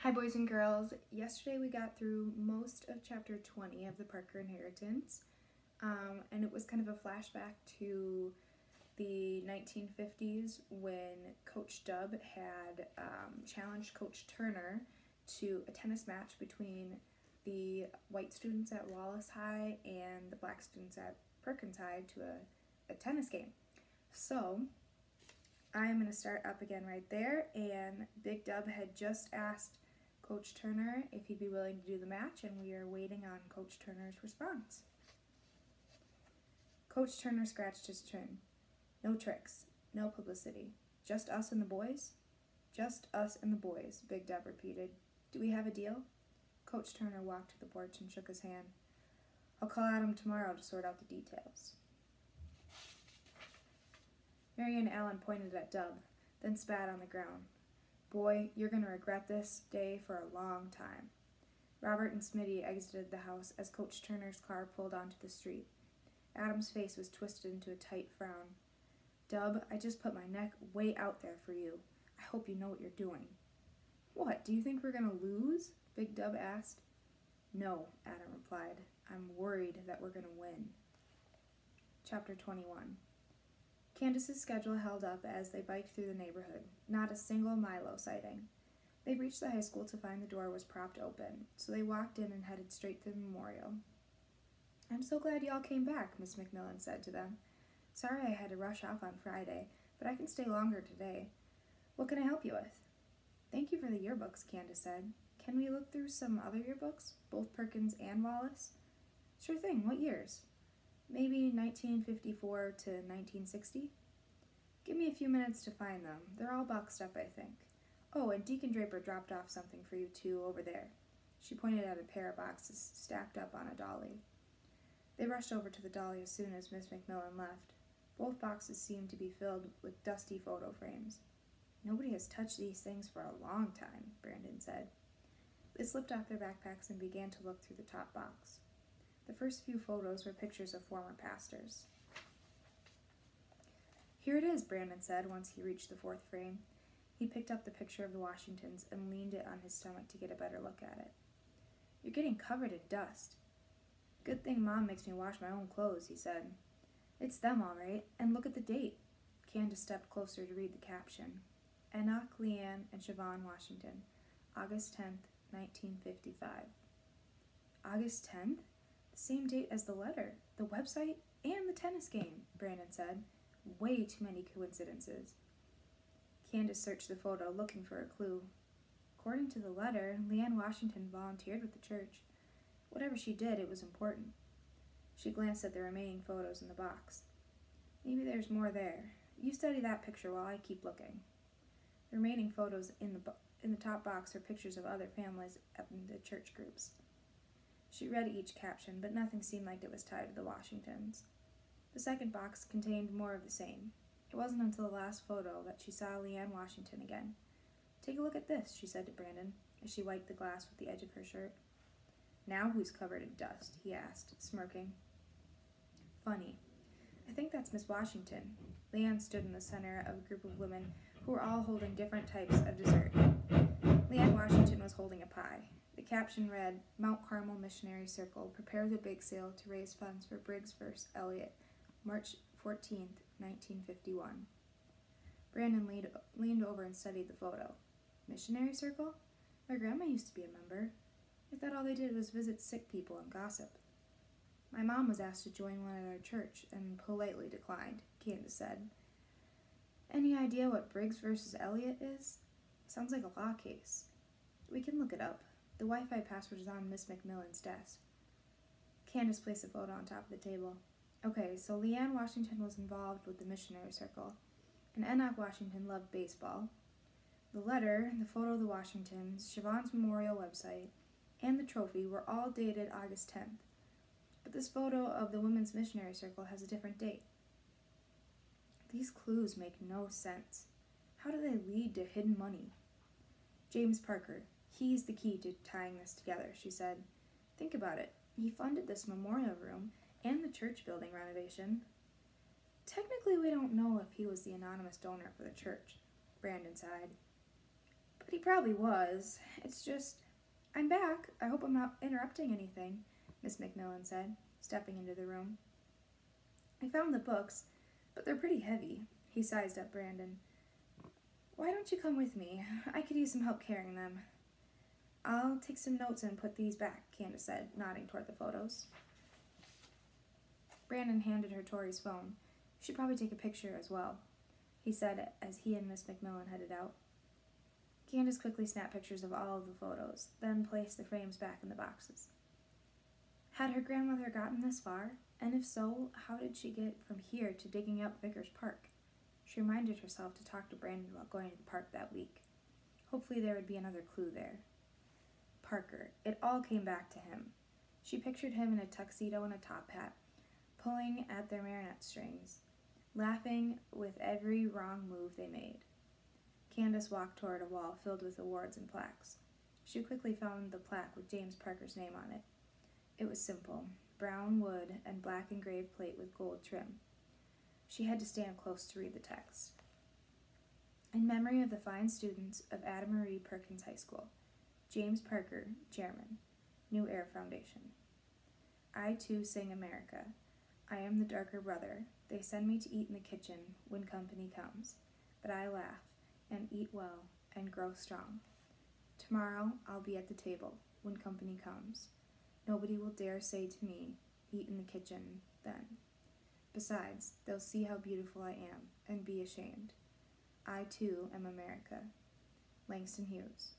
Hi boys and girls. Yesterday we got through most of chapter 20 of the Parker Inheritance, and it was kind of a flashback to the 1950s when Coach Dub had challenged Coach Turner to a tennis match between the white students at Wallace High and the black students at Perkins High to a tennis game. So I'm going to start up again right there, and Big Dub had just asked Coach Turner if he'd be willing to do the match, and we are waiting on Coach Turner's response. Coach Turner scratched his chin. No tricks, no publicity. Just us and the boys? Just us and the boys, Big Dub repeated. Do we have a deal? Coach Turner walked to the porch and shook his hand. I'll call Adam tomorrow to sort out the details. Marion Allen pointed at Dub, then spat on the ground. Boy, you're going to regret this day for a long time. Robert and Smitty exited the house as Coach Turner's car pulled onto the street. Adam's face was twisted into a tight frown. Dub, I just put my neck way out there for you. I hope you know what you're doing. What, do you think we're going to lose? Big Dub asked. No, Adam replied. I'm worried that we're going to win. Chapter 21. Candace's schedule held up as they biked through the neighborhood. Not a single Milo sighting. They reached the high school to find the door was propped open, so they walked in and headed straight to the memorial. I'm so glad y'all came back, Miss McMillan said to them. Sorry I had to rush off on Friday, but I can stay longer today. What can I help you with? Thank you for the yearbooks, Candace said. Can we look through some other yearbooks, both Perkins and Wallace? Sure thing, what years? Maybe 1954 to 1960? Give me a few minutes to find them. They're all boxed up, I think. Oh, and Deacon Draper dropped off something for you too over there. She pointed at a pair of boxes stacked up on a dolly. They rushed over to the dolly as soon as Miss McMillan left. Both boxes seemed to be filled with dusty photo frames. Nobody has touched these things for a long time, Brandon said. They slipped off their backpacks and began to look through the top box. The first few photos were pictures of former pastors. Here it is, Brandon said once he reached the fourth frame. He picked up the picture of the Washingtons and leaned it on his stomach to get a better look at it. You're getting covered in dust. Good thing Mom makes me wash my own clothes, he said. It's them, all right, and look at the date. Candace stepped closer to read the caption. Enoch, Leanne, and Siobhan Washington, August 10th, 1955. August 10th? The same date as the letter, the website, and the tennis game, Brandon said. Way too many coincidences. Candace searched the photo, looking for a clue. According to the letter, Leanne Washington volunteered with the church. Whatever she did, it was important. She glanced at the remaining photos in the box. Maybe there's more there. You study that picture while I keep looking. The remaining photos in the top box are pictures of other families in the church groups. She read each caption, but nothing seemed like it was tied to the Washingtons. The second box contained more of the same. It wasn't until the last photo that she saw Leanne Washington again. Take a look at this, she said to Brandon, as she wiped the glass with the edge of her shirt. Now who's covered in dust? He asked, smirking. Funny. I think that's Miss Washington. Leanne stood in the center of a group of women who were all holding different types of dessert. Leanne Washington was holding a pie. The caption read, Mount Carmel Missionary Circle, prepare the big sale to raise funds for Briggs vs. Elliott, March 14th, 1951. Brandon leaned over and studied the photo. Missionary Circle? My grandma used to be a member. I thought all they did was visit sick people and gossip. My mom was asked to join one at our church and politely declined, Candace said. Any idea what Briggs vs. Elliott is? Sounds like a law case. We can look it up. The Wi-Fi password is on Miss McMillan's desk. Candace placed the photo on top of the table. Okay, so Leanne Washington was involved with the missionary circle, and Enoch Washington loved baseball. The letter, the photo of the Washingtons, Siobhan's memorial website, and the trophy were all dated August 10th. But this photo of the women's missionary circle has a different date. These clues make no sense. How do they lead to hidden money? James Parker. He's the key to tying this together, she said. Think about it. He funded this memorial room and the church building renovation. Technically, we don't know if he was the anonymous donor for the church, Brandon sighed. But he probably was. It's just, I'm back. I hope I'm not interrupting anything, Miss McMillan said, stepping into the room. I found the books, but they're pretty heavy. He sized up Brandon. Why don't you come with me? I could use some help carrying them. I'll take some notes and put these back, Candace said, nodding toward the photos. Brandon handed her Tori's phone. You should probably take a picture as well, he said as he and Miss McMillan headed out. Candace quickly snapped pictures of all of the photos, then placed the frames back in the boxes. Had her grandmother gotten this far? And if so, how did she get from here to digging up Vickers Park? She reminded herself to talk to Brandon about going to the park that week. Hopefully there would be another clue there. Parker. It all came back to him. She pictured him in a tuxedo and a top hat, pulling at their marionette strings, laughing with every wrong move they made. Candace walked toward a wall filled with awards and plaques. She quickly found the plaque with James Parker's name on it. It was simple, brown wood and black engraved plate with gold trim. She had to stand close to read the text. In memory of the fine students of Ada Marie Perkins High School, James Parker, Chairman, New Air Foundation. I too sing America. I am the darker brother. They send me to eat in the kitchen when company comes, but I laugh and eat well and grow strong. Tomorrow I'll be at the table when company comes. Nobody will dare say to me, eat in the kitchen then. Besides, they'll see how beautiful I am and be ashamed. I too am America. Langston Hughes.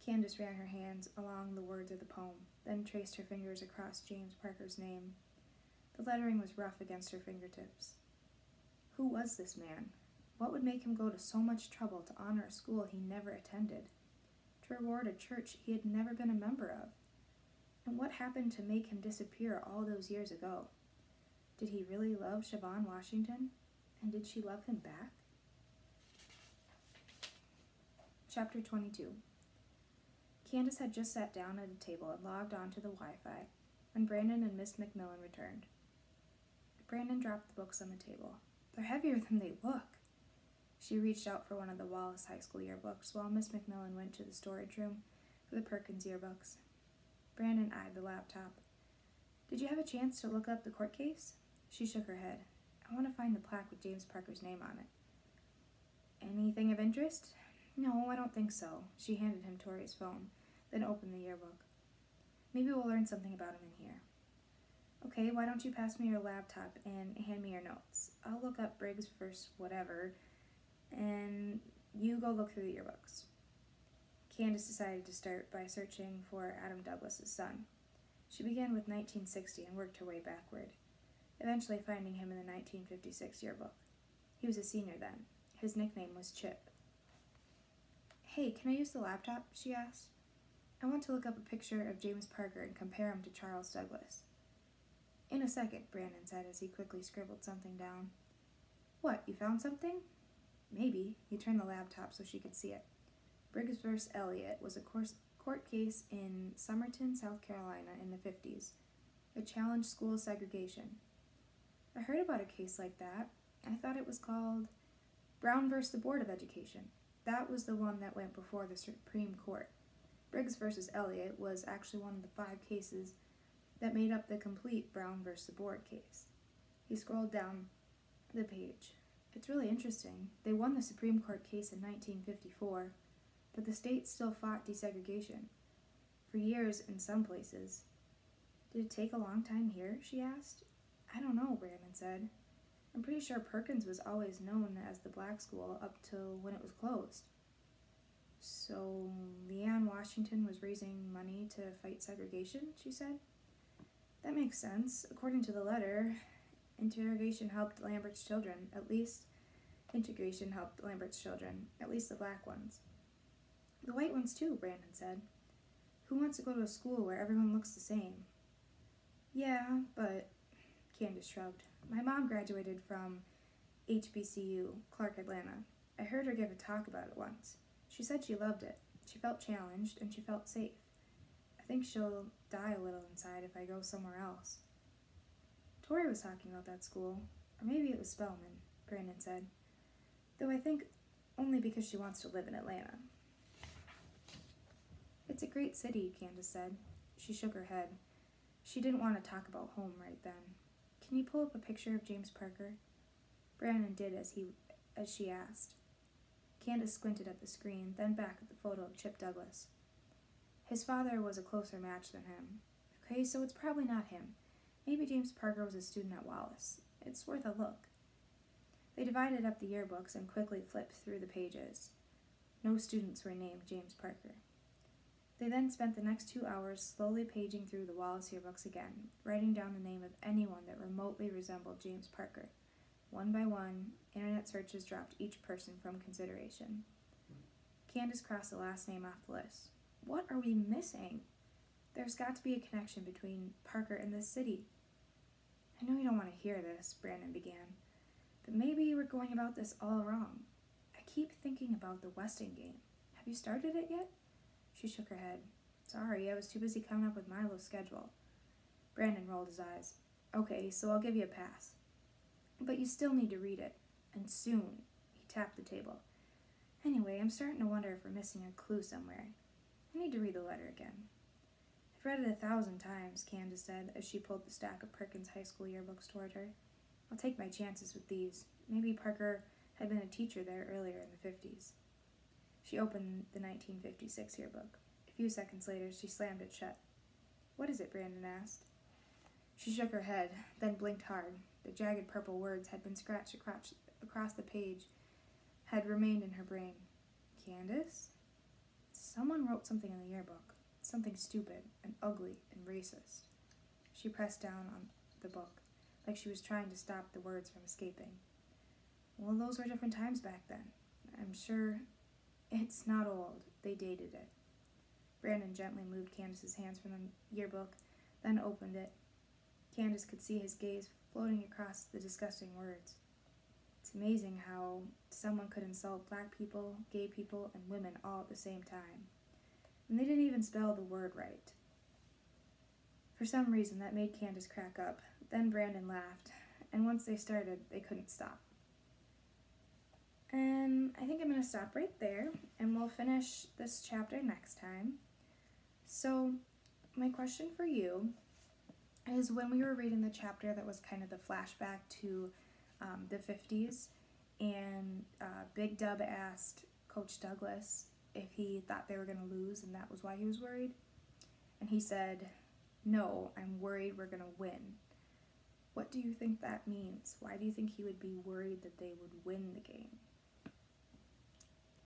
Candace ran her hands along the words of the poem, then traced her fingers across James Parker's name. The lettering was rough against her fingertips. Who was this man? What would make him go to so much trouble to honor a school he never attended, to reward a church he had never been a member of? And what happened to make him disappear all those years ago? Did he really love Siobhan Washington? And did she love him back? Chapter 22. Candace had just sat down at a table and logged on to the Wi-Fi when Brandon and Miss McMillan returned. Brandon dropped the books on the table. They're heavier than they look. She reached out for one of the Wallace High School yearbooks while Miss McMillan went to the storage room for the Perkins yearbooks. Brandon eyed the laptop. Did you have a chance to look up the court case? She shook her head. I want to find the plaque with James Parker's name on it. Anything of interest? No, I don't think so. She handed him Tori's phone, then opened the yearbook. Maybe we'll learn something about him in here. Okay, why don't you pass me your laptop and hand me your notes? I'll look up Briggs first, whatever, and you go look through the yearbooks. Candace decided to start by searching for Adam Douglas's son. She began with 1960 and worked her way backward, eventually finding him in the 1956 yearbook. He was a senior then. His nickname was Chip. Hey, can I use the laptop? She asked. I want to look up a picture of James Parker and compare him to Charles Douglas. In a second, Brandon said as he quickly scribbled something down. What, you found something? Maybe. He turned the laptop so she could see it. Briggs vs. Elliott was a court case in Somerton, South Carolina in the 50s. It challenged school segregation. I heard about a case like that. I thought it was called Brown vs. the Board of Education. That was the one that went before the Supreme Court. Briggs vs. Elliott was actually one of the 5 cases that made up the complete Brown vs. the Board case. He scrolled down the page. It's really interesting. They won the Supreme Court case in 1954, but the state still fought desegregation. For years in some places. Did it take a long time here? She asked. I don't know, Brandon said. I'm pretty sure Perkins was always known as the black school up till when it was closed. So Leanne Washington was raising money to fight segregation, she said. That makes sense. According to the letter, integration helped Lambert's children, at least the black ones. The white ones too, Brandon said. Who wants to go to a school where everyone looks the same? Yeah, but... Candace shrugged. My mom graduated from HBCU, Clark, Atlanta. I heard her give a talk about it once. She said she loved it. She felt challenged, and she felt safe. I think she'll die a little inside if I go somewhere else. Tori was talking about that school, or maybe it was Spelman, Brandon said. Though I think only because she wants to live in Atlanta. It's a great city, Candace said. She shook her head. She didn't want to talk about home right then. Can you pull up a picture of James Parker? Brandon did as she asked. Candace squinted at the screen, then back at the photo of Chip Douglas. His father was a closer match than him. Okay, so it's probably not him. Maybe James Parker was a student at Wallace. It's worth a look. They divided up the yearbooks and quickly flipped through the pages. No students were named James Parker. They then spent the next 2 hours slowly paging through the Wallace yearbooks again, writing down the name of anyone that remotely resembled James Parker. One by one, internet searches dropped each person from consideration. Candace crossed the last name off the list. What are we missing? There's got to be a connection between Parker and this city. I know you don't want to hear this, Brandon began, but maybe we're going about this all wrong. I keep thinking about the Weston game. Have you started it yet? She shook her head. Sorry, I was too busy coming up with Milo's schedule. Brandon rolled his eyes. Okay, so I'll give you a pass. But you still need to read it. And soon. He tapped the table. Anyway, I'm starting to wonder if we're missing a clue somewhere. I need to read the letter again. I've read it 1,000 times, Candace said as she pulled the stack of Perkins High School yearbooks toward her. I'll take my chances with these. Maybe Parker had been a teacher there earlier in the 50s. She opened the 1956 yearbook. A few seconds later, she slammed it shut. What is it? Brandon asked. She shook her head, then blinked hard. The jagged purple words had been scratched across the page, had remained in her brain. Candace? Someone wrote something in the yearbook. Something stupid and ugly and racist. She pressed down on the book, like she was trying to stop the words from escaping. Well, those were different times back then. I'm sure it's not old. They dated it. Brandon gently moved Candace's hands from the yearbook, then opened it. Candace could see his gaze floating across the disgusting words. It's amazing how someone could insult black people, gay people, and women all at the same time. And they didn't even spell the word right. For some reason, that made Candace crack up. Then Brandon laughed, and once they started, they couldn't stop. And I think I'm going to stop right there, and we'll finish this chapter next time. So, my question for you is, when we were reading the chapter that was kind of the flashback to the 50s, and Big Dub asked Coach Douglas if he thought they were going to lose and that was why he was worried, and he said, "No, I'm worried we're going to win." What do you think that means? Why do you think he would be worried that they would win the game?